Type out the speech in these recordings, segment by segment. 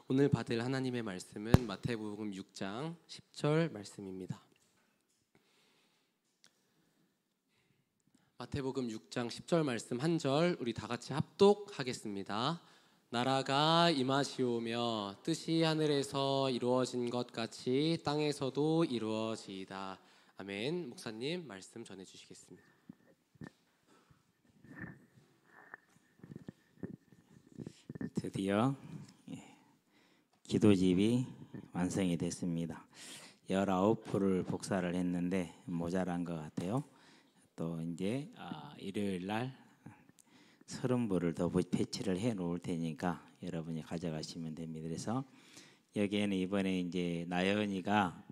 오늘 받을 하나님의 말씀은 마태복음 6장 10절 말씀입니다. 마태복음 6장 10절 말씀 한 절 우리 다 같이 합독하겠습니다. 나라가 임하시오며 뜻이 하늘에서 이루어진 것 같이 땅에서도 이루어지이다. 아멘. 목사님 말씀 전해 주시겠습니다. 드디어 기도집이 완성이 됐습니다. 19부를 복사를 했는데 모자란 것 같아요. 또 이제 일요일 날 30부를 더 배치를 해 놓을 테니까 여러분이 가져가시면 됩니다. 그래서 여기에는 이번에 이제 나연이가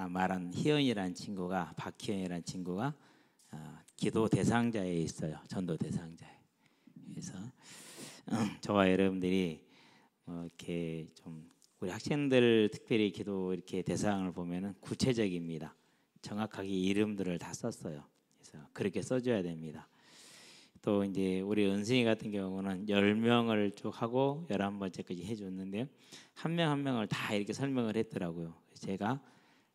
말한 희연이라는 친구가 박희연이라는 친구가 기도 대상자에 있어요. 전도 대상자에. 그래서 저와 여러분들이 이렇게 좀 우리 학생들 특별히 기도 이렇게 대상을 보면은 구체적입니다. 정확하게 이름들을 다 썼어요. 그래서 그렇게 써줘야 됩니다. 또 이제 우리 은승이 같은 경우는 10명을 쭉 하고 11번째까지 해줬는데요. 한 명 한 명을 다 이렇게 설명을 했더라고요. 제가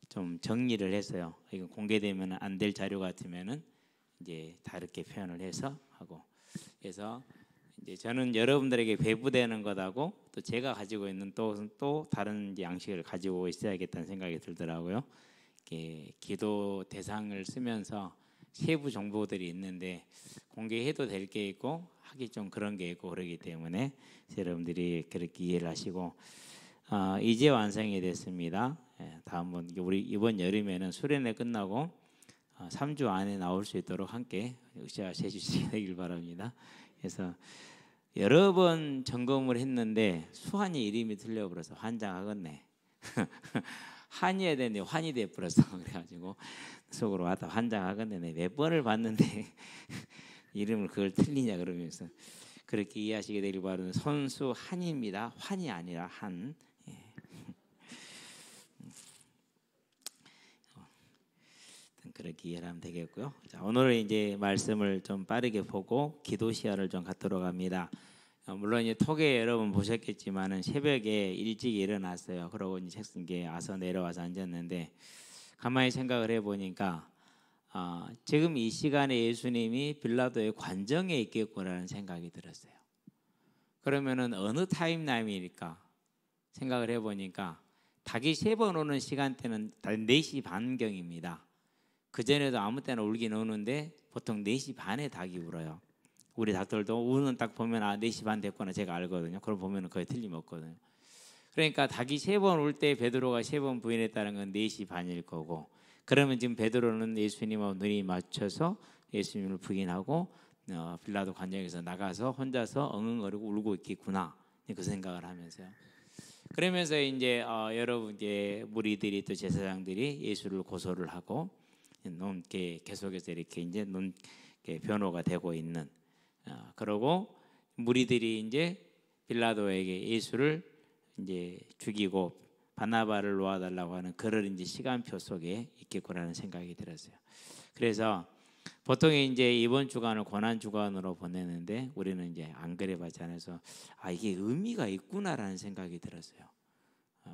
좀 정리를 했어요. 이건 공개되면 안 될 자료 같으면은 이제 다 이렇게 표현을 해서 하고. 그래서 이제 저는 여러분들에게 배부되는 것하고 또 제가 가지고 있는 또 다른 양식을 가지고 있어야겠다는 생각이 들더라고요. 이렇게 기도 대상을 쓰면서 세부 정보들이 있는데 공개해도 될 게 있고 하기 좀 그런 게 있고 그러기 때문에 여러분들이 그렇게 이해를 하시고 이제 완성이 됐습니다. 다음번 우리 이번 여름에는 수련회 끝나고 3주 안에 나올 수 있도록 함께 으쌰으쌰 해주시길 바랍니다. 그래서 여러 번 점검을 했는데 수환이 이름이 틀려버려서 환장하겠네. 한이어야 되는데 환이 돼버렸어. 그래가지고 속으로 왔다 환장하겠네. 몇 번을 봤는데 이름을 그걸 틀리냐 그러면서 그렇게 이해하시게 되길 바라는 선수 한입니다. 환이 아니라 한. 그렇게 이해하면 되겠고요. 자, 오늘 이제 말씀을 좀 빠르게 보고 기도 시야를 좀 갖도록 합니다. 물론 이제 톡에 여러분 보셨겠지만은 새벽에 일찍 일어났어요. 그러고 이제 책상에 와서 내려와서 앉았는데 가만히 생각을 해보니까 지금 이 시간에 예수님이 빌라도의 관정에 있겠구나라는 생각이 들었어요. 그러면은 어느 타임라인일까 생각을 해보니까 닭이 3번 오는 시간대는 4시 반경입니다. 그전에도 아무 때나 울긴 우는데 보통 4시 반에 닭이 울어요. 우리 닭들도 우는 딱 보면 4시 반 됐구나 제가 알거든요. 그럼 보면 거의 틀림없거든요. 그러니까 닭이 3번 울 때 베드로가 3번 부인했다는 건 4시 반일 거고 그러면 지금 베드로는 예수님하고 눈이 맞춰서 예수님을 부인하고 빌라도 관정에서 나가서 혼자서 엉엉거리고 울고 있겠구나 그 생각을 하면서요. 그러면서 이제 여러분 이제 무리들이 또 제사장들이 예수를 고소를 하고 계속해서 이렇게 이제 변호가 되고 있는 그러고 무리들이 이제 빌라도에게 예수를 이제 죽이고 바나바를 놓아달라고 하는 그런 이제 시간표 속에 있겠구나라는 생각이 들었어요. 그래서 보통 이제 이번 주간을 고난 주간으로 보내는데 우리는 이제 안 그래봤지 않아서 이게 의미가 있구나라는 생각이 들었어요.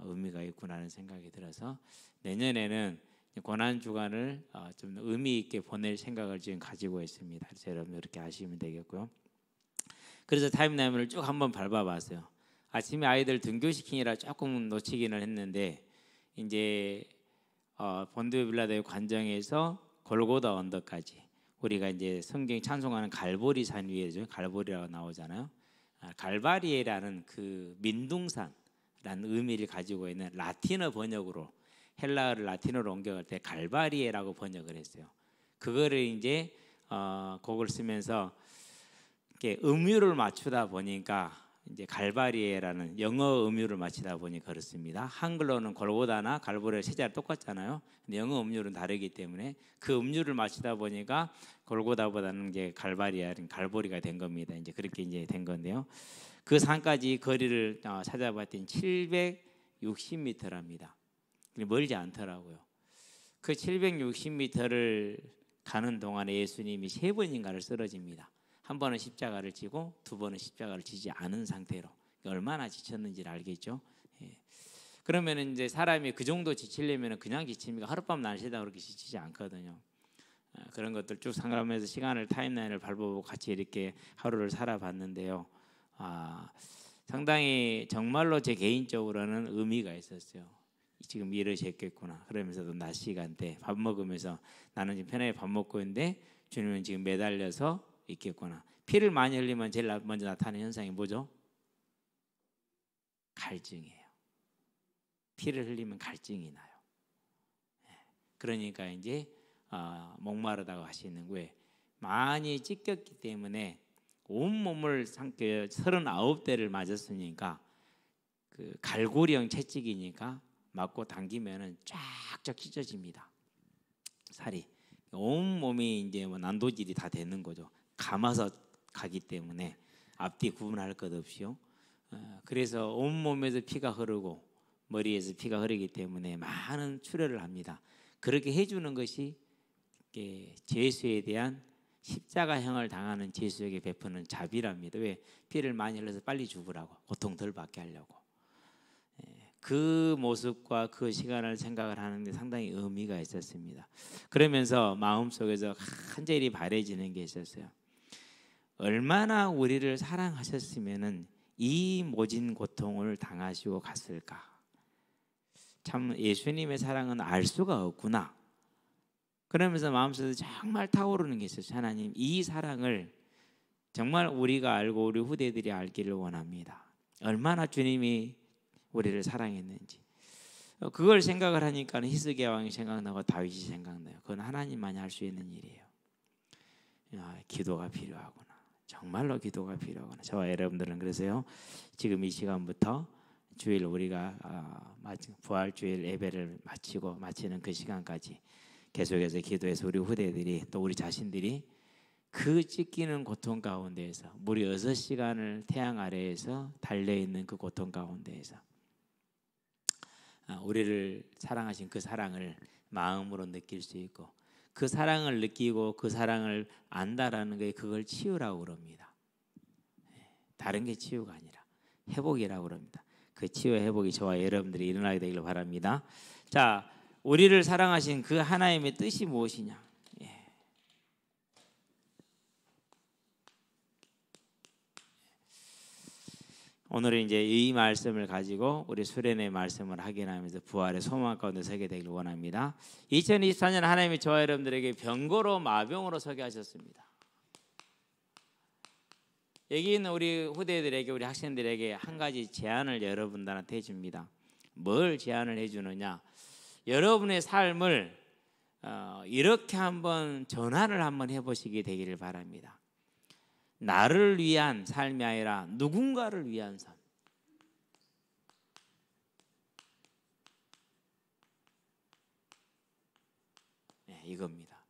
의미가 있구나라는 생각이 들어서 내년에는 고난 주간을 좀 의미 있게 보낼 생각을 지금 가지고 있습니다. 그래서 여러분 이렇게 아시면 되겠고요. 그래서 타임라인을 쭉 한번 밟아봤어요. 아침에 아이들 등교시키느라 조금 놓치기는 했는데 이제 본드 빌라도의 관정에서 골고다 언덕까지 우리가 이제 성경 찬송하는 갈보리 산 위에죠. 갈보리라고 나오잖아요. 갈바리에라는 그 민둥산라는 의미를 가지고 있는 라틴어 번역으로 헬라어를 라틴어로 옮겨갈 때 갈바리에라고 번역을 했어요. 그거를 이제 곡을 쓰면서 이렇게 음유를 맞추다 보니까 이제 갈바리에라는 영어 음유를 맞추다 보니 그렇습니다. 한글로는 골고다나 갈보리가 세자리 똑같잖아요. 근데 영어 음유는 다르기 때문에 그 음유를 맞추다 보니까 골고다보다는 이제 갈보리가 된 겁니다. 이제 그렇게 이제 된 건데요. 그 산까지 거리를 찾아봤더니 760m랍니다. 멀지 않더라고요. 그 760m를 가는 동안에 예수님이 3번인가를 쓰러집니다. 한 번은 십자가를 지고 두 번은 십자가를 지지 않은 상태로 얼마나 지쳤는지를 알겠죠. 예. 그러면 이제 사람이 그 정도 지치려면 그냥 지칩니까? 하룻밤 날 새다 그렇게 지치지 않거든요. 그런 것들 쭉 상담하면서 시간을 타임라인을 밟아보고 같이 이렇게 하루를 살아봤는데요. 상당히 정말로 제 개인적으로는 의미가 있었어요. 지금 일을 제꼈구나. 그러면서도 낮 시간대 밥 먹으면서 나는 지금 편하게 밥 먹고 있는데 주님은 지금 매달려서 있겠구나. 피를 많이 흘리면 제일 먼저 나타나는 현상이 뭐죠? 갈증이에요. 피를 흘리면 갈증이 나요. 그러니까 이제 목마르다고 하시는 거예요. 많이 찢겼기 때문에 온 몸을 39대를 맞았으니까 그 갈고리형 채찍이니까 맞고 당기면은 쫙쫙 찢어집니다. 살이 온 몸이 이제 뭐 난도질이 다 되는 거죠. 감아서 가기 때문에 앞뒤 구분할 것 없이요. 그래서 온 몸에서 피가 흐르고 머리에서 피가 흐르기 때문에 많은 출혈을 합니다. 그렇게 해주는 것이 죄수에 대한 십자가형을 당하는 죄수에게 베푸는 자비랍니다. 왜? 피를 많이 흘려서 빨리 죽으라고, 고통 덜 받게 하려고. 그 모습과 그 시간을 생각을 하는데 상당히 의미가 있었습니다. 그러면서 마음속에서 간절히 바래지는 게 있었어요. 얼마나 우리를 사랑하셨으면은 이 모진 고통을 당하시고 갔을까. 참 예수님의 사랑은 알 수가 없구나. 그러면서 마음속에 정말 타오르는 게 있었어요. 하나님, 이 사랑을 정말 우리가 알고 우리 후대들이 알기를 원합니다. 얼마나 주님이 우리를 사랑했는지. 그걸 생각을 하니까 히스기야 왕이 생각나고 다윗이 생각나요. 그건 하나님만이 할 수 있는 일이에요. 기도가 필요하구나. 정말로 기도가 필요하구나. 저와 여러분들은 그래서요, 지금 이 시간부터 주일 우리가 부활주일 예배를 마치는 그 시간까지 계속해서 기도해서 우리 후대들이 또 우리 자신들이 그 찢기는 고통 가운데에서 무려 6시간을 태양 아래에서 달려있는 그 고통 가운데에서 우리를 사랑하신 그 사랑을 마음으로 느낄 수 있고, 그 사랑을 느끼고 그 사랑을 안다라는 게 그걸 치유라고 그럽니다. 다른 게 치유가 아니라 회복이라고 그럽니다. 그 치유와 회복이 저와 여러분들이 일어나게 되기를 바랍니다. 자, 우리를 사랑하신 그 하나님의 뜻이 무엇이냐? 오늘은 이제 이 말씀을 가지고 우리 수련의 말씀을 확인하면서 부활의 소망 가운데 서게 되기를 원합니다. 2024년 하나님이 저와 여러분들에게 병고로 마병으로 서게 하셨습니다. 여기 있는 우리 후대들에게, 우리 학생들에게 한 가지 제안을 여러분들한테 해줍니다. 뭘 제안을 해주느냐? 여러분의 삶을 이렇게 한번 전환을 한번 해보시게 되기를 바랍니다. 나를 위한 삶이 아니라 누군가를 위한 삶. 이겁니다.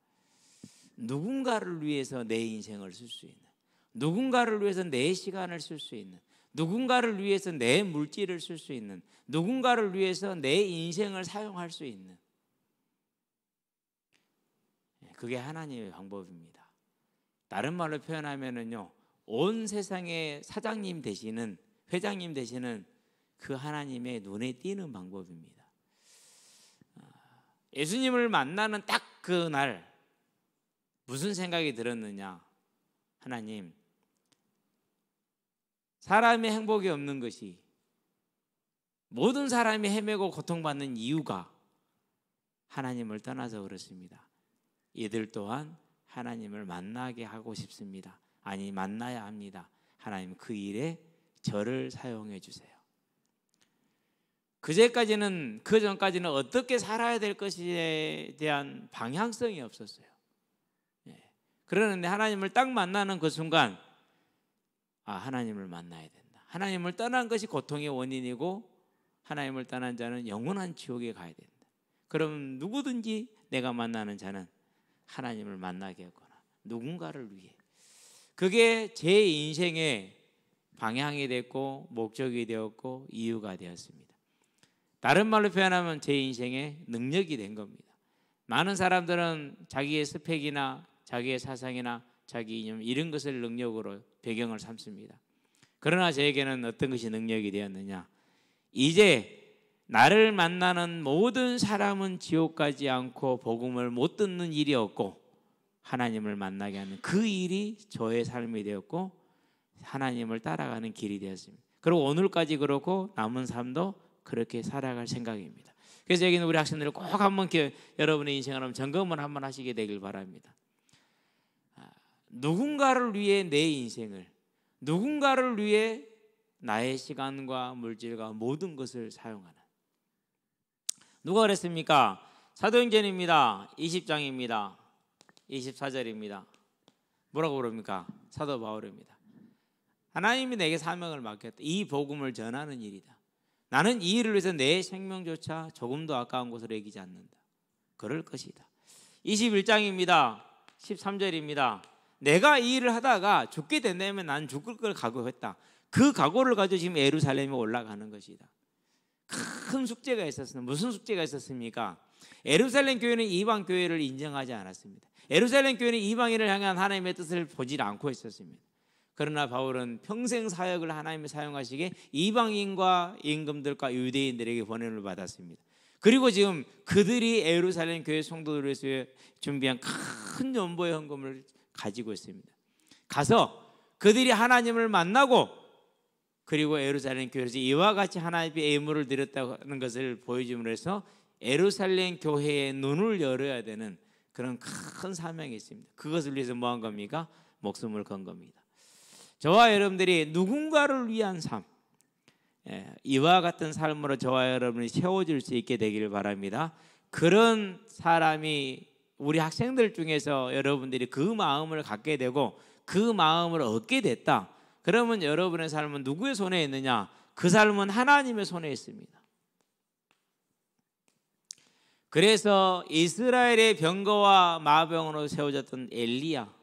누군가를 위해서 내 인생을 쓸 수 있는, 누군가를 위해서 내 시간을 쓸 수 있는, 누군가를 위해서 내 물질을 쓸 수 있는, 누군가를 위해서 내 인생을 사용할 수 있는, 그게 하나님의 방법입니다. 다른 말로 표현하면은요, 온 세상의 사장님 되시는, 회장님 되시는 그 하나님의 눈에 띄는 방법입니다. 예수님을 만나는 딱 그 날 무슨 생각이 들었느냐? 하나님, 사람의 행복이 없는 것이, 모든 사람이 헤매고 고통받는 이유가 하나님을 떠나서 그렇습니다. 이들 또한 하나님을 만나게 하고 싶습니다. 아니, 만나야 합니다. 하나님, 그 일에 저를 사용해 주세요. 그 전까지는 어떻게 살아야 될 것에 대한 방향성이 없었어요. 그러는데 하나님을 딱 만나는 그 순간, 하나님을 만나야 된다. 하나님을 떠난 것이 고통의 원인이고, 하나님을 떠난 자는 영원한 지옥에 가야 된다. 그럼 누구든지 내가 만나는 자는 하나님을 만나게 했거나 누군가를 위해, 그게 제 인생의 방향이 됐고 목적이 되었고 이유가 되었습니다. 다른 말로 표현하면 제 인생의 능력이 된 겁니다. 많은 사람들은 자기의 스펙이나 자기의 사상이나 자기 이념, 이런 것을 능력으로 배경을 삼습니다. 그러나 저에게는 어떤 것이 능력이 되었느냐? 이제 나를 만나는 모든 사람은 지옥 가지 않고 복음을 못 듣는 일이 없고 하나님을 만나게 하는 그 일이 저의 삶이 되었고 하나님을 따라가는 길이 되었습니다. 그리고 오늘까지 그렇고 남은 삶도 그렇게 살아갈 생각입니다. 그래서 여기는 우리 학생들 꼭 한번 여러분의 인생을 한번 점검을 한번 하시게 되길 바랍니다. 누군가를 위해 내 인생을, 누군가를 위해 나의 시간과 물질과 모든 것을 사용하는, 누가 그랬습니까? 사도행전입니다. 20장입니다. 24절입니다. 뭐라고 그럽니까? 사도 바울입니다. 하나님이 내게 사명을 맡겼다. 이 복음을 전하는 일이다. 나는 이 일을 위해서 내 생명조차 조금도 아까운 것으로 여기지 않는다. 그럴 것이다. 21장입니다. 13절입니다. 내가 이 일을 하다가 죽게 된다면 난 죽을 걸 각오했다. 그 각오를 가지고 지금 예루살렘에 올라가는 것이다. 큰 숙제가 있었습니다. 무슨 숙제가 있었습니까? 예루살렘 교회는 이방 교회를 인정하지 않았습니다. 예루살렘 교회는 이방인을 향한 하나님의 뜻을 보지 않고 있었습니다. 그러나 바울은 평생 사역을 하나님이 사용하시기에 이방인과 임금들과 유대인들에게 번뇌를 받았습니다. 그리고 지금 그들이 예루살렘 교회 성도들을 위해서 준비한 큰 연보의 헌금을 가지고 있습니다. 가서 그들이 하나님을 만나고 그리고 예루살렘 교회에서 이와 같이 하나님의 예물을 드렸다는 것을 보여줌으로 해서 예루살렘 교회의 눈을 열어야 되는 그런 큰 사명이 있습니다. 그것을 위해서 뭐 한 겁니까? 목숨을 건 겁니다. 저와 여러분들이 누군가를 위한 삶, 이와 같은 삶으로 저와 여러분이 채워질 수 있게 되기를 바랍니다. 그런 사람이 우리 학생들 중에서 여러분들이 그 마음을 갖게 되고 그 마음을 얻게 됐다. 그러면 여러분의 삶은 누구의 손에 있느냐? 그 삶은 하나님의 손에 있습니다. 그래서 이스라엘의 병거와 마병으로 세워졌던 엘리야,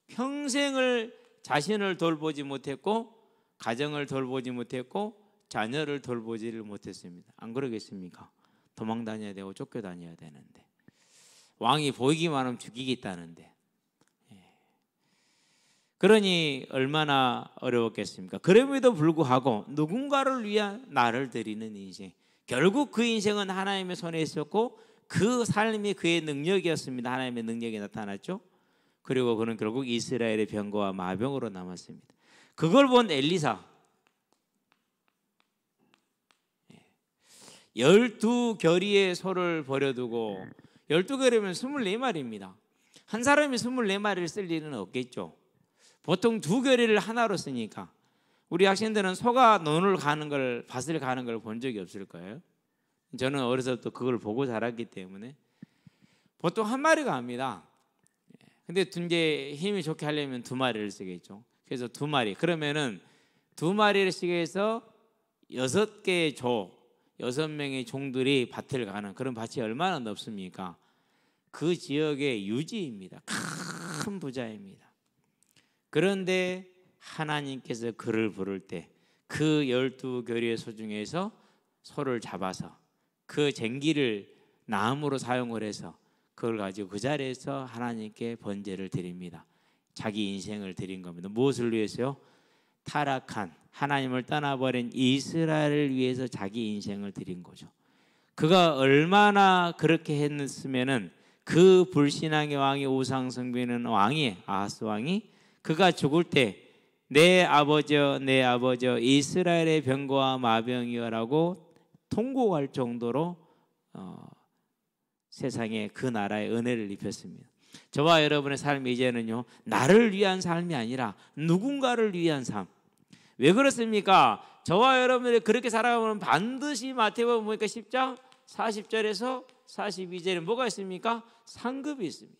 평생을 자신을 돌보지 못했고 가정을 돌보지 못했고 자녀를 돌보지를 못했습니다. 안 그러겠습니까? 도망 다녀야 되고 쫓겨 다녀야 되는데, 왕이 보이기만 하면 죽이겠다는데, 그러니 얼마나 어려웠겠습니까? 그럼에도 불구하고 누군가를 위한 나를 드리는 인생, 결국 그 인생은 하나님의 손에 있었고 그 삶이 그의 능력이었습니다. 하나님의 능력이 나타났죠. 그리고 그는 결국 이스라엘의 병거와 마병으로 남았습니다. 그걸 본 엘리사, 12결의의 소를 버려두고, 12결의면 24마리입니다. 한 사람이 24마리를 쓸 일은 없겠죠. 보통 2결의를 하나로 쓰니까. 우리 학생들은 소가 논을 가는 걸, 밭을 가는 걸 본 적이 없을 거예요. 저는 어렸을 때 그걸 보고 자랐기 때문에 보통 한 마리가 합니다. 근데 이제 힘이 좋게 하려면 2마리를 쓰겠죠. 그래서 2마리. 그러면은 2마리를 쓰게 해서 6개의 조, 6명의 종들이 밭을 가는 그런 밭이 얼마나 넓습니까? 그 지역의 유지입니다. 큰 부자입니다. 그런데 하나님께서 그를 부를 때 그 12결의의 소 중에서 소를 잡아서 그 쟁기를 나무로 사용을 해서 그걸 가지고 그 자리에서 하나님께 번제를 드립니다. 자기 인생을 드린 겁니다. 무엇을 위해서요? 타락한, 하나님을 떠나버린 이스라엘을 위해서 자기 인생을 드린 거죠. 그가 얼마나 그렇게 했으면은 그 불신앙의 왕이, 우상 숭배하는 왕이, 아하스 왕이, 그가 죽을 때 내 아버지여 내 아버지여 이스라엘의 병거와 마병이여라고 통곡할 정도로 세상에 그 나라의 은혜를 입혔습니다. 저와 여러분의 삶이 이제는요, 나를 위한 삶이 아니라 누군가를 위한 삶. 왜 그렇습니까? 저와 여러분들이 그렇게 살아가면 반드시 마태복음 보니까 10장 40절에서 42절에 뭐가 있습니까? 상급이 있습니다.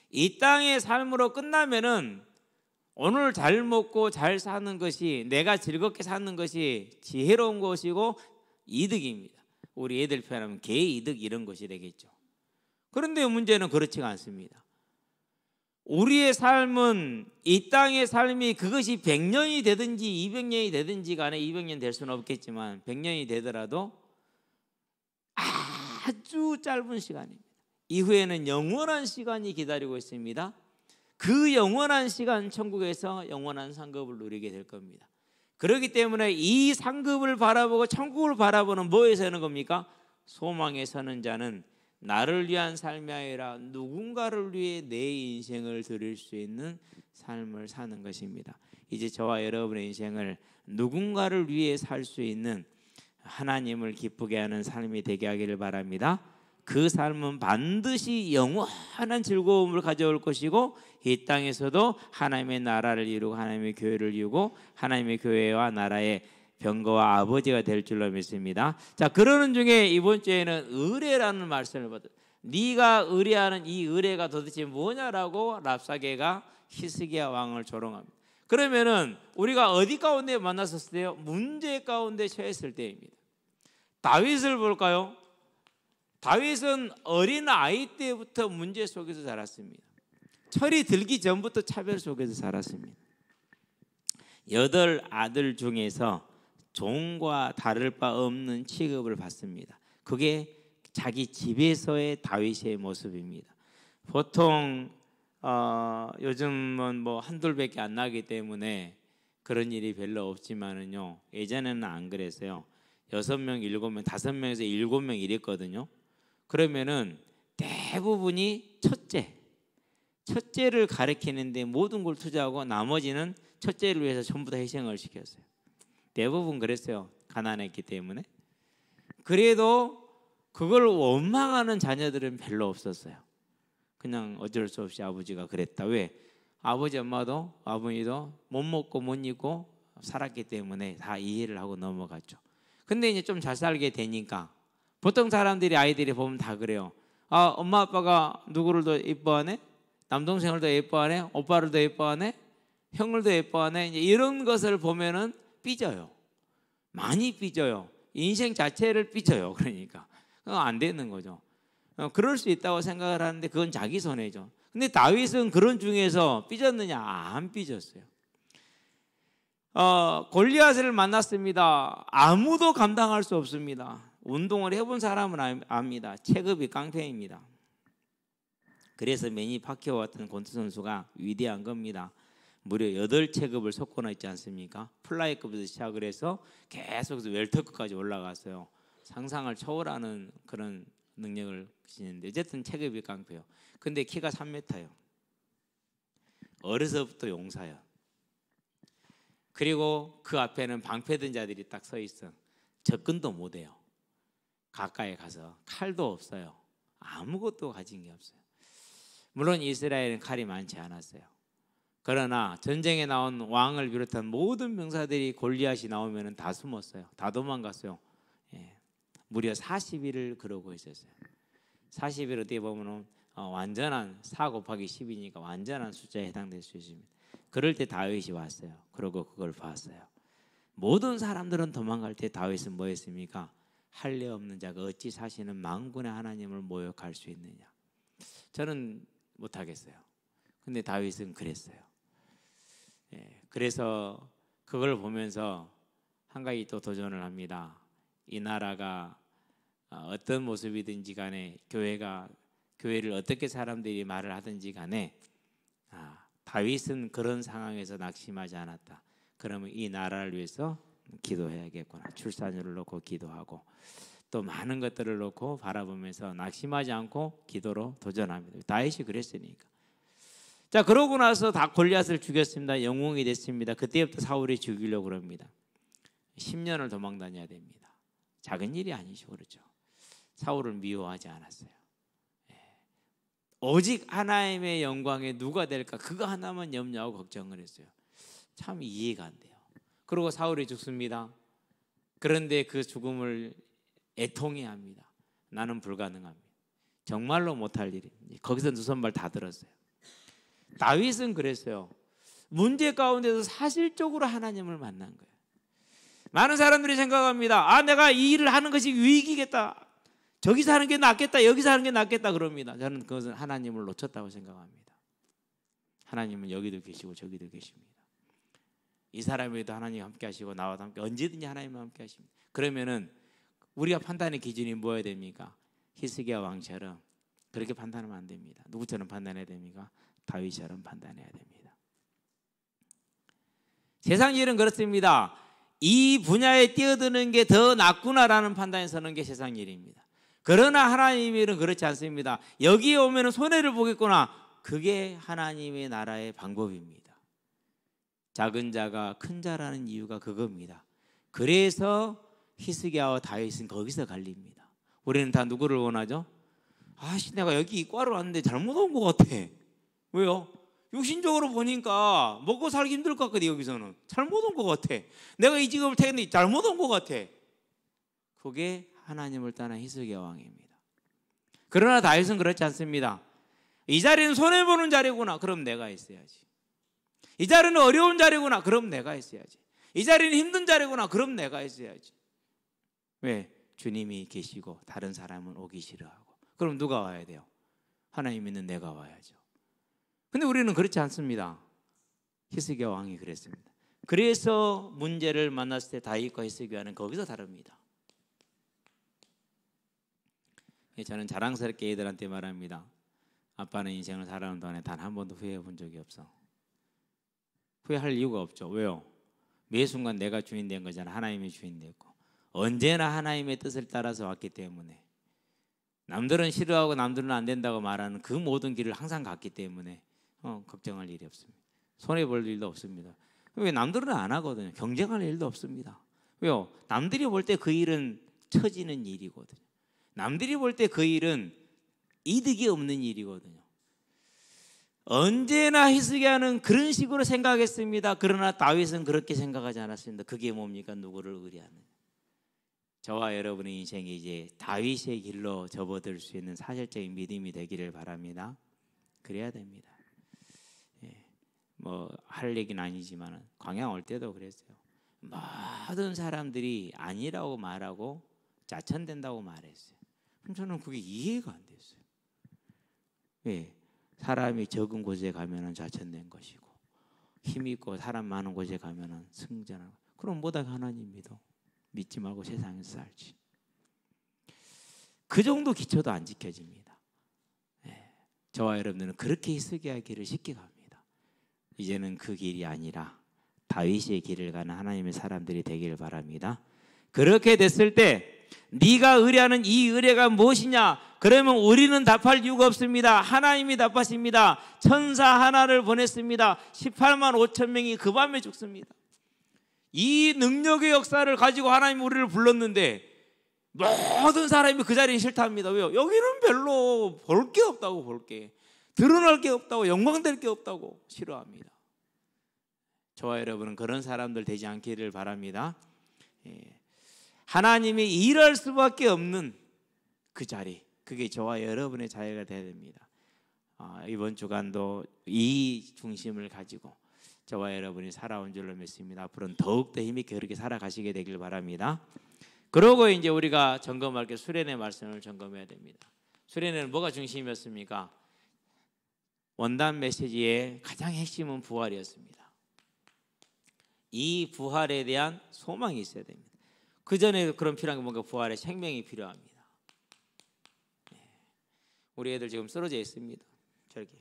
이 땅의 삶으로 끝나면은 오늘 잘 먹고 잘 사는 것이, 내가 즐겁게 사는 것이 지혜로운 것이고 이득입니다. 우리 애들 표현하면 개이득 이런 것이 되겠죠. 그런데 문제는 그렇지가 않습니다. 우리의 삶은, 이 땅의 삶이 그것이 100년이 되든지 200년이 되든지 간에, 200년 될 수는 없겠지만 100년이 되더라도 아주 짧은 시간입니다. 이후에는 영원한 시간이 기다리고 있습니다. 그 영원한 시간 천국에서 영원한 상급을 누리게 될 겁니다. 그렇기 때문에 이 상급을 바라보고 천국을 바라보는 뭐에 서는 겁니까? 소망에 서는 자는 나를 위한 삶이 아니라 누군가를 위해 내 인생을 드릴 수 있는 삶을 사는 것입니다. 이제 저와 여러분의 인생을 누군가를 위해 살 수 있는 하나님을 기쁘게 하는 삶이 되게 하기를 바랍니다. 그 삶은 반드시 영원한 즐거움을 가져올 것이고 이 땅에서도 하나님의 나라를 이루고 하나님의 교회를 이루고 하나님의 교회와 나라의 병거와 아버지가 될 줄로 믿습니다. 자, 그러는 중에 이번 주에는 의뢰라는 말씀을 받았어요. 네가 의뢰하는 이 의뢰가 도대체 뭐냐라고 랍사게가 히스기야 왕을 조롱합니다. 그러면은 우리가 어디 가운데 만났었을 때요? 문제 가운데 처했을 때입니다. 다윗을 볼까요? 다윗은 어린 아이 때부터 문제 속에서 자랐습니다. 철이 들기 전부터 차별 속에서 자랐습니다. 8 아들 중에서 종과 다를 바 없는 취급을 받습니다. 그게 자기 집에서의 다윗의 모습입니다. 보통 요즘은 뭐 한둘밖에 안 나기 때문에 그런 일이 별로 없지만은요, 예전에는 안 그랬어요. 6명, 7명, 5명에서 7명 이랬거든요. 그러면은 대부분이 첫째를 가리키는데 모든 걸 투자하고 나머지는 첫째를 위해서 전부 다 희생을 시켰어요. 대부분 그랬어요. 가난했기 때문에. 그래도 그걸 원망하는 자녀들은 별로 없었어요. 그냥 어쩔 수 없이 아버지가 그랬다. 왜? 아버지 엄마도 아버지도 못 먹고 못 입고 살았기 때문에 다 이해를 하고 넘어갔죠. 근데 이제 좀 잘 살게 되니까 보통 사람들이 아이들이 보면 다 그래요. 아, 엄마 아빠가 누구를 더 예뻐하네? 남동생을 더 예뻐하네? 오빠를 더 예뻐하네? 형을 더 예뻐하네? 이제 이런 것을 보면은 삐져요. 많이 삐져요. 인생 자체를 삐져요. 그러니까 그건 안 되는 거죠. 그럴 수 있다고 생각을 하는데 그건 자기 손해죠. 근데 다윗은 그런 중에서 삐졌느냐? 안 삐졌어요. 골리앗을 만났습니다. 아무도 감당할 수 없습니다. 운동을 해본 사람은 압니다. 체급이 깡패입니다. 그래서 매니 파키오 같은 권투 선수가 위대한 겁니다. 무려 8체급을 속거나 있지 않습니까? 플라이급에서 시작을 해서 계속해서 웰터급까지 올라갔어요. 상상을 초월하는 그런 능력을 지니는데 어쨌든 체급이 깡패요. 근데 키가 3m예요. 어려서부터 용사예요. 그리고 그 앞에는 방패든 자들이 딱 서 있어. 접근도 못해요. 가까이 가서 칼도 없어요. 아무것도 가진 게 없어요. 물론 이스라엘은 칼이 많지 않았어요. 그러나 전쟁에 나온 왕을 비롯한 모든 병사들이 골리앗이 나오면 다 숨었어요. 다 도망갔어요. 무려 40일을 그러고 있었어요. 40일 어떻게 보면 완전한 4 곱하기 10이니까 완전한 숫자에 해당될 수 있습니다. 그럴 때 다윗이 왔어요. 그러고 그걸 봤어요. 모든 사람들은 도망갈 때 다윗은 뭐 했습니까? 할례 없는 자가 어찌 사시는 만군의 하나님을 모욕할 수 있느냐. 저는 못하겠어요. 근데 다윗은 그랬어요. 그래서 그걸 보면서 한 가지 또 도전을 합니다. 이 나라가 어떤 모습이든지 간에 교회를 어떻게 사람들이 말을 하든지 간에 다윗은 그런 상황에서 낙심하지 않았다. 그러면 이 나라를 위해서 기도해야겠구나. 출산율을 놓고 기도하고 또 많은 것들을 놓고 바라보면서 낙심하지 않고 기도로 도전합니다. 다윗이 그랬으니까. 자, 그러고 나서 다 골리앗을 죽였습니다. 영웅이 됐습니다. 그때부터 사울이 죽이려고 합니다. 10년을 도망 다녀야 됩니다. 작은 일이 아니죠. 그렇죠. 사울을 미워하지 않았어요. 오직 하나님의 영광에 누가 될까? 그거 하나만 염려하고 걱정을 했어요. 참 이해가 안 돼요. 그리고 사울이 죽습니다. 그런데 그 죽음을 애통해합니다. 나는 불가능합니다. 정말로 못할 일이. 거기서 두 손발 다 들었어요. 다윗은 그랬어요. 문제 가운데서 사실적으로 하나님을 만난 거예요. 많은 사람들이 생각합니다. 내가 이 일을 하는 것이 위기겠다. 저기서 하는 게 낫겠다. 여기서 하는 게 낫겠다 그럽니다. 저는 그것은 하나님을 놓쳤다고 생각합니다. 하나님은 여기도 계시고 저기도 계십니다. 이 사람에도 하나님 함께 하시고 나와도 함께 언제든지 하나님과 함께 하십니다. 그러면은 우리가 판단의 기준이 뭐여야 됩니까? 히스기야 왕처럼 그렇게 판단하면 안 됩니다. 누구처럼 판단해야 됩니까? 다윗처럼 판단해야 됩니다. 세상 일은 그렇습니다. 이 분야에 뛰어드는 게 더 낫구나라는 판단에 서는 게 세상 일입니다. 그러나 하나님의 일은 그렇지 않습니다. 여기에 오면 손해를 보겠구나. 그게 하나님의 나라의 방법입니다. 작은 자가 큰 자라는 이유가 그겁니다. 그래서 히스기야와 다윗은 거기서 갈립니다. 우리는 다 누구를 원하죠? 내가 여기 이과를 왔는데 잘못 온 것 같아. 왜요? 육신적으로 보니까 먹고 살기 힘들 것 같거든. 여기서는 잘못 온 것 같아. 내가 이 직업을 택했는데 잘못 온 것 같아. 그게 하나님을 떠난 히스기야 왕입니다. 그러나 다윗은 그렇지 않습니다. 이 자리는 손해보는 자리구나. 그럼 내가 있어야지. 이 자리는 어려운 자리구나. 그럼 내가 있어야지. 이 자리는 힘든 자리구나. 그럼 내가 있어야지. 왜? 주님이 계시고 다른 사람은 오기 싫어하고. 그럼 누가 와야 돼요? 하나님 믿는 내가 와야죠. 근데 우리는 그렇지 않습니다. 히스기야 왕이 그랬습니다. 그래서 문제를 만났을 때 다윗과 히스기야는 거기서 다릅니다. 저는 자랑스럽게 애들한테 말합니다. 아빠는 인생을 살아온 동안에 단 한 번도 후회해 본 적이 없어. 후회할 이유가 없죠. 왜요? 매 순간 내가 주인 된 거잖아. 하나님이 주인 됐고 언제나 하나님의 뜻을 따라서 왔기 때문에 남들은 싫어하고 남들은 안 된다고 말하는 그 모든 길을 항상 갔기 때문에 걱정할 일이 없습니다. 손해볼 일도 없습니다. 왜? 남들은 안 하거든요. 경쟁할 일도 없습니다. 왜요? 남들이 볼 때 그 일은 처지는 일이거든요. 남들이 볼 때 그 일은 이득이 없는 일이거든요. 언제나 히스기야는 그런 식으로 생각했습니다. 그러나 다윗은 그렇게 생각하지 않았습니다. 그게 뭡니까? 누구를 의뢰하는. 저와 여러분의 인생이 이제 다윗의 길로 접어들 수 있는 사실적인 믿음이 되기를 바랍니다. 그래야 됩니다. 할 얘기는 아니지만 광야 올 때도 그랬어요. 모든 사람들이 아니라고 말하고 자천된다고 말했어요. 저는 그게 이해가 안 됐어요. 왜? 사람이 적은 곳에 가면은 자천된 것이고 힘 있고 사람 많은 곳에 가면은 승전하고. 그럼 뭐다 하나님 믿지 말고 세상에서 살지. 그 정도 기초도 안 지켜집니다. 저와 여러분들은 그렇게 히스기야 길을 쉽게 갑니다. 이제는 그 길이 아니라 다윗의 길을 가는 하나님의 사람들이 되기를 바랍니다. 그렇게 됐을 때 네가 의뢰하는 이 의뢰가 무엇이냐? 그러면 우리는 답할 이유가 없습니다. 하나님이 답하십니다. 천사 하나를 보냈습니다. 18만 5천 명이 그 밤에 죽습니다. 이 능력의 역사를 가지고 하나님 우리를 불렀는데 모든 사람이 그 자리에 싫다합니다. 왜요? 여기는 별로 볼 게 없다고, 볼 게 드러날 게 없다고, 영광될 게 없다고 싫어합니다. 저와 여러분은 그런 사람들 되지 않기를 바랍니다. 하나님이 일할 수밖에 없는 그 자리, 그게 저와 여러분의 자리가 되어야 됩니다. 이번 주간도 이 중심을 가지고 저와 여러분이 살아온 줄로 믿습니다. 앞으로는 더욱더 힘있게 그렇게 살아가시게 되길 바랍니다. 그러고 이제 우리가 점검할 게 수련의 말씀을 점검해야 됩니다. 수련회는 뭐가 중심이었습니까? 원단 메시지의 가장 핵심은 부활이었습니다. 이 부활에 대한 소망이 있어야 됩니다. 그 전에 그런 필요한 게 뭔가 부활의 생명이 필요합니다. 우리 애들 지금 쓰러져 있습니다. 저렇게.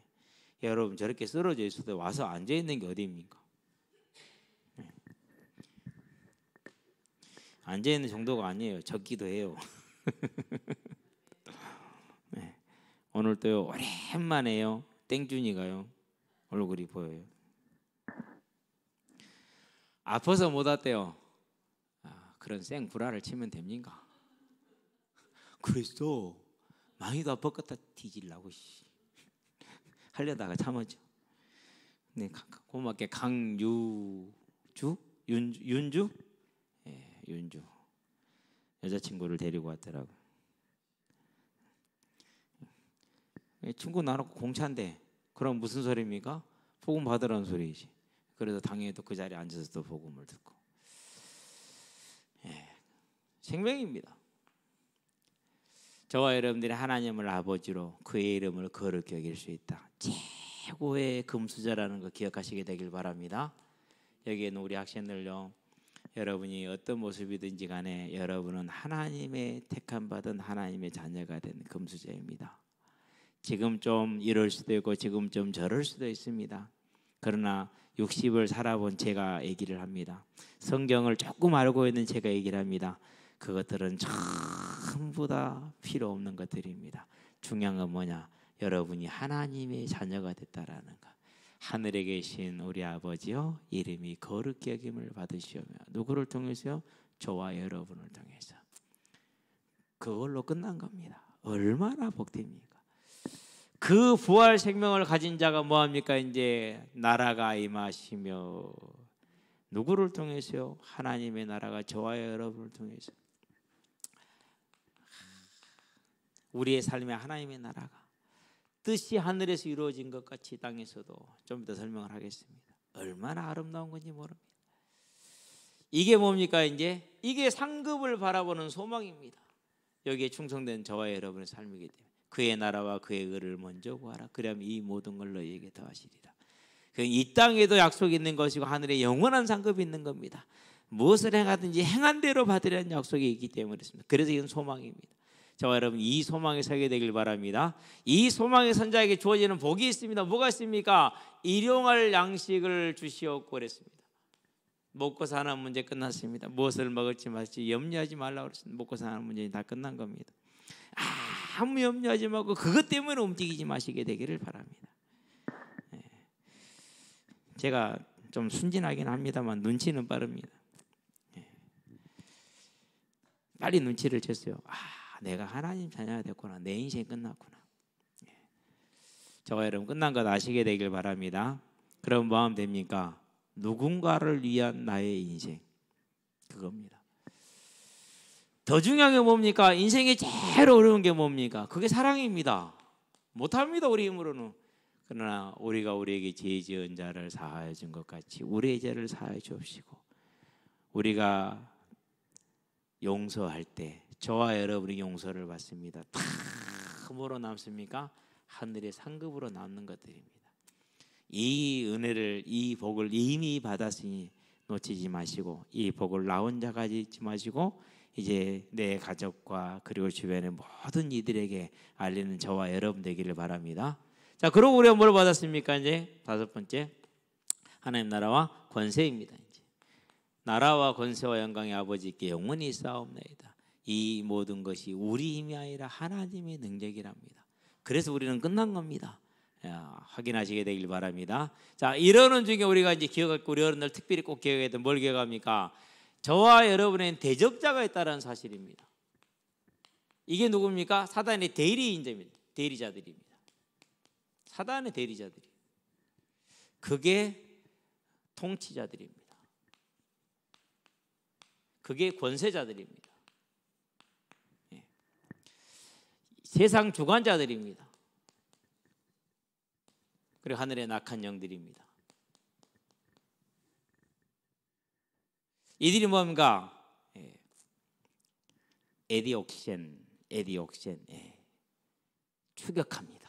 여러분 저렇게 쓰러져 있어도 와서 앉아 있는 게 어디입니까? 앉아 있는 정도가 아니에요. 젖기도 해요. 오늘 또요 오랜만에요. 땡준이가요 얼굴이 보여요. 아파서 못 왔대요. 그런 생구라를 치면 됩니까? 그랬어. 망이도 아팠겠다 뒤질라고 하려다가 참았죠. 네, 고맙게 윤주 여자친구를 데리고 왔더라고. 친구 나놓고 공차인데 그럼 무슨 소리입니까? 복음 받으라는 소리이지. 그래서 당연히 또 그 자리에 앉아서 또 복음을 듣고. 생명입니다. 저와 여러분들이 하나님을 아버지로 그의 이름을 거룩히 여길 수 있다. 최고의 금수저라는 거 기억하시게 되길 바랍니다. 여기에는 우리 학생들요, 여러분이 어떤 모습이든지 간에 여러분은 하나님의 택함 받은 하나님의 자녀가 된 금수저입니다. 지금 좀 이럴 수도 있고 지금 좀 저럴 수도 있습니다. 그러나 60을 살아본 제가 얘기를 합니다. 성경을 조금 알고 있는 제가 얘기를 합니다. 그것들은 전부 다 필요 없는 것들입니다. 중요한 건 뭐냐? 여러분이 하나님의 자녀가 됐다라는 것. 하늘에 계신 우리 아버지요, 이름이 거룩히 여김을 받으시오며 누구를 통해서요? 저와 여러분을 통해서. 그걸로 끝난 겁니다. 얼마나 복됩니까? 그 부활 생명을 가진 자가 뭐합니까? 이제 나라가 임하시며 누구를 통해서요? 하나님의 나라가 저와 여러분을 통해서. 우리의 삶에 하나님의 나라가 뜻이 하늘에서 이루어진 것 같이 땅에서도 좀 더 설명을 하겠습니다. 얼마나 아름다운 건지 모릅니다. 이게 뭡니까? 이제 이게 상급을 바라보는 소망입니다. 여기에 충성된 저와 여러분의 삶이기 때문에 그의 나라와 그의 의를 먼저 구하라. 그러면 이 모든 걸 너희에게 더하시리라. 이 땅에도 약속이 있는 것이고 하늘에 영원한 상급이 있는 겁니다. 무엇을 행하든지 행한 대로 받으려는 약속이 있기 때문에 그렇습니다. 그래서 이건 소망입니다. 저와 여러분 이 소망에 서게 되길 바랍니다. 이 소망의 선자에게 주어지는 복이 있습니다. 뭐가 있습니까? 일용할 양식을 주시옵고 그랬습니다. 먹고 사는 문제 끝났습니다. 무엇을 먹을지 마시 염려하지 말라고 그랬습니다. 먹고 사는 문제는 다 끝난 겁니다. 아무 염려하지 말고 그것 때문에 움직이지 마시게 되기를 바랍니다. 제가 좀 순진하긴 합니다만 눈치는 빠릅니다. 빨리 눈치를 챘어요. 내가 하나님 자녀가 됐구나. 내 인생이 끝났구나. 저와 여러분 끝난 것 아시게 되길 바랍니다. 그럼 뭐 하면 됩니까? 누군가를 위한 나의 인생, 그겁니다. 더 중요한 게 뭡니까? 인생에 제일 어려운 게 뭡니까? 그게 사랑입니다. 못합니다 우리 힘으로는. 그러나 우리가 우리에게 죄 지은 자를 사하여 준 것 같이 우리의 죄를 사하여 주옵시고, 우리가 용서할 때 저와 여러분이 용서를 받습니다. 다 뭐로 남습니까? 하늘의 상급으로 남는 것들입니다. 이 은혜를, 이 복을 이미 받았으니 놓치지 마시고 이 복을 나 혼자까지 잊지 마시고 이제 내 가족과 그리고 주변의 모든 이들에게 알리는 저와 여러분 되기를 바랍니다. 자, 그리고 우리가 뭘 받았습니까? 이제 다섯 번째, 하나님 나라와 권세입니다. 이제 나라와 권세와 영광의 아버지께 영원히 있사옵나이다. 이 모든 것이 우리 힘이 아니라 하나님의 능력이랍니다. 그래서 우리는 끝난 겁니다. 확인하시게 되길 바랍니다. 자, 이러는 중에 우리가 이제 기억하고 우리 어른들 특별히 꼭 기억해야 돼. 뭘 기억합니까? 저와 여러분의 대적자가 있다는 사실입니다. 이게 누굽니까? 사단의 대리인자입니다. 대리자들입니다. 사단의 대리자들이. 그게 통치자들입니다. 그게 권세자들입니다. 세상 주관자들입니다. 그리고 하늘의 낙한 영들입니다. 이들이 뭡니까? 에디옥센, 추격합니다.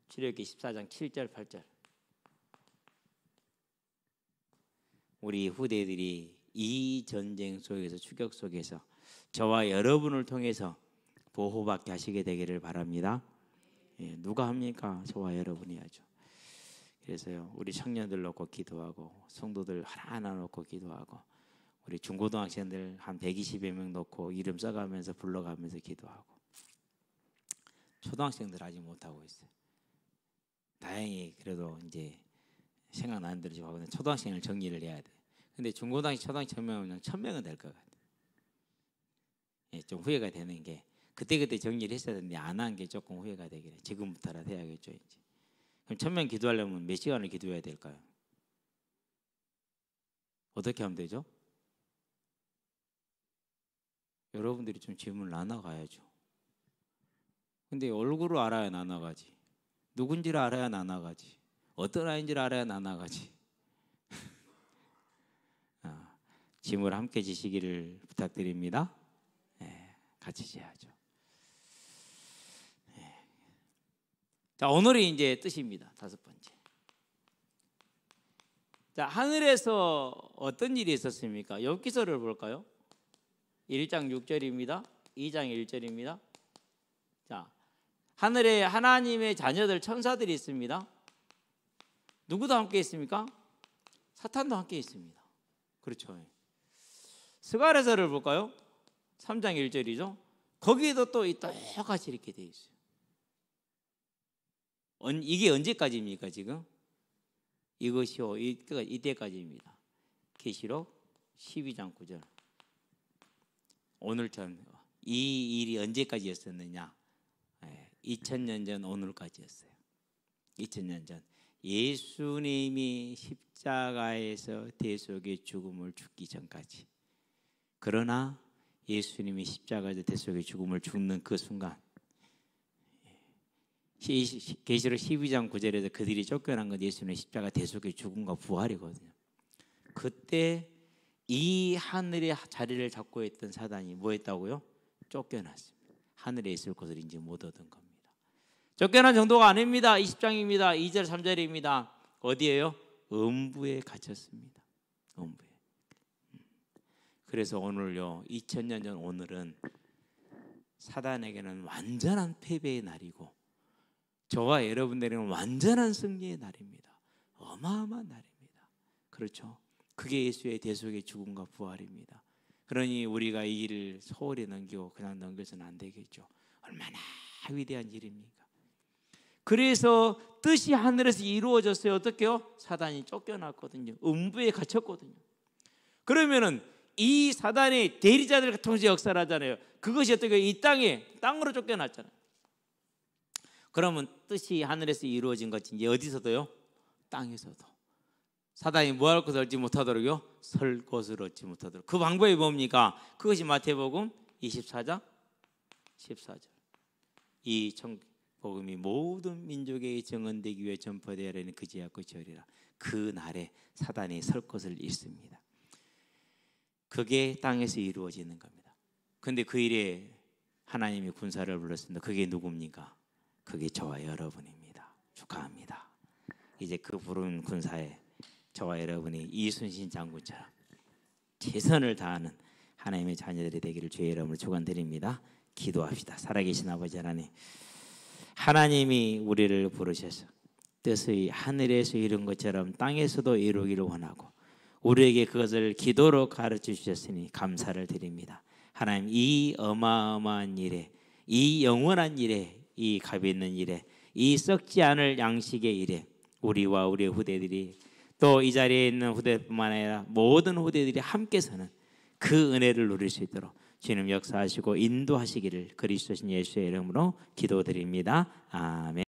출애굽기 14장 7절 8절. 우리 후대들이 이 전쟁 속에서, 추격 속에서 저와 여러분을 통해서 보호받게 하시게 되기를 바랍니다. 누가 합니까? 저와 여러분이 하죠. 그래서요, 우리 청년들 놓고 기도하고 성도들 하나하나 놓고 기도하고 우리 중고등학생들 한 120여 명 놓고 이름 써가면서 불러가면서 기도하고, 초등학생들 아직 못하고 있어요. 다행히 그래도 이제 생각나는 대로 좀 하고, 초등학생을 정리를 해야 돼. 근데 중고등학생, 초등학생 1000명은 1000명은 될 것 같아요. 좀 후회가 되는 게 그때 정리를 했어야 되는데 안 한 게 조금 후회가 되긴 해요. 지금부터라도 해야겠죠. 이제. 그럼 1000명 기도하려면 몇 시간을 기도해야 될까요? 어떻게 하면 되죠? 여러분들이 좀 질문을 나눠가야죠. 근데 얼굴을 알아야 나눠가지. 누군지를 알아야 나눠가지. 어떤 아이인지를 알아야 나눠가지. 짐을 함께 지시기를 부탁드립니다. 같이 지야죠. 자, 오늘이 이제 뜻입니다. 다섯 번째. 자, 하늘에서 어떤 일이 있었습니까? 욥기서를 볼까요? 1장 6절입니다. 2장 1절입니다. 자, 하늘에 하나님의 자녀들 천사들이 있습니다. 누구도 함께 있습니까? 사탄도 함께 있습니다. 그렇죠. 스가랴서를 볼까요? 3장 1절이죠. 거기에도 또 똑같이 이렇게 되어 있어요. 이게 언제까지입니까 지금? 이것이요 이때까지입니다. 계시록 12장 9절. 오늘처럼 이 일이 언제까지였었느냐? 2000년 전 오늘까지였어요. 2000년 전 예수님이 십자가에서 대속의 죽음을 죽기 전까지. 그러나 예수님이 십자가에서 대속의 죽음을 죽는 그 순간 계시록 12장 9절에서 그들이 쫓겨난 건 예수님의 십자가 대속의 죽음과 부활이거든요. 그때 이 하늘의 자리를 잡고 있던 사단이 뭐 했다고요? 쫓겨났습니다. 하늘에 있을 곳을 이제 못 얻은 겁니다. 쫓겨난 정도가 아닙니다. 20장입니다. 2절 3절입니다. 어디에요? 음부에 갇혔습니다. 음부에. 그래서 오늘요 2000년 전 오늘은 사단에게는 완전한 패배의 날이고 저와 여러분들에게는 완전한 승리의 날입니다. 어마어마한 날입니다. 그렇죠? 그게 예수의 대속의 죽음과 부활입니다. 그러니 우리가 이 일을 소홀히 넘기고 그냥 넘겨서는 안 되겠죠. 얼마나 위대한 일입니까? 그래서 뜻이 하늘에서 이루어졌어요. 어떻게요? 사단이 쫓겨났거든요. 음부에 갇혔거든요. 그러면은 이 사단의 대리자들과 통해서 역사를 하잖아요. 그것이 어떻게 이 땅으로 쫓겨났잖아요. 그러면 뜻이 하늘에서 이루어진 것이 이제 어디서도요? 땅에서도. 사단이 뭐 할 것을 얻지 못하도록요? 설 것을 얻지 못하도록. 그 방법이 뭡니까? 그것이 마태복음 24장 14절. 이 복음이 모든 민족에게 증언되기 위해 전파되어야하는 그제야 끝이리라. 그 날에 사단이 설 것을 잃습니다. 그게 땅에서 이루어지는 겁니다. 그런데 그 일에 하나님이 군사를 불렀습니다. 그게 누굽니까? 그게 저와 여러분입니다. 축하합니다. 이제 그 부른 군사에 저와 여러분이 이순신 장군처럼 최선을 다하는 하나님의 자녀들이 되기를 주의 이름으로 축원드립니다. 기도합시다. 살아계신 아버지 하나님, 하나님이 우리를 부르셔서 뜻의 하늘에서 이룬 것처럼 땅에서도 이루기를 원하고 우리에게 그것을 기도로 가르쳐 주셨으니 감사를 드립니다. 하나님, 이 어마어마한 일에, 이 영원한 일에, 이 값 있는 일에, 이 썩지 않을 양식의 일에 우리와 우리의 후대들이 또 이 자리에 있는 후대뿐만 아니라 모든 후대들이 함께 서는 그 은혜를 누릴 수 있도록 주님 역사하시고 인도하시기를 그리스도신 예수의 이름으로 기도드립니다. 아멘.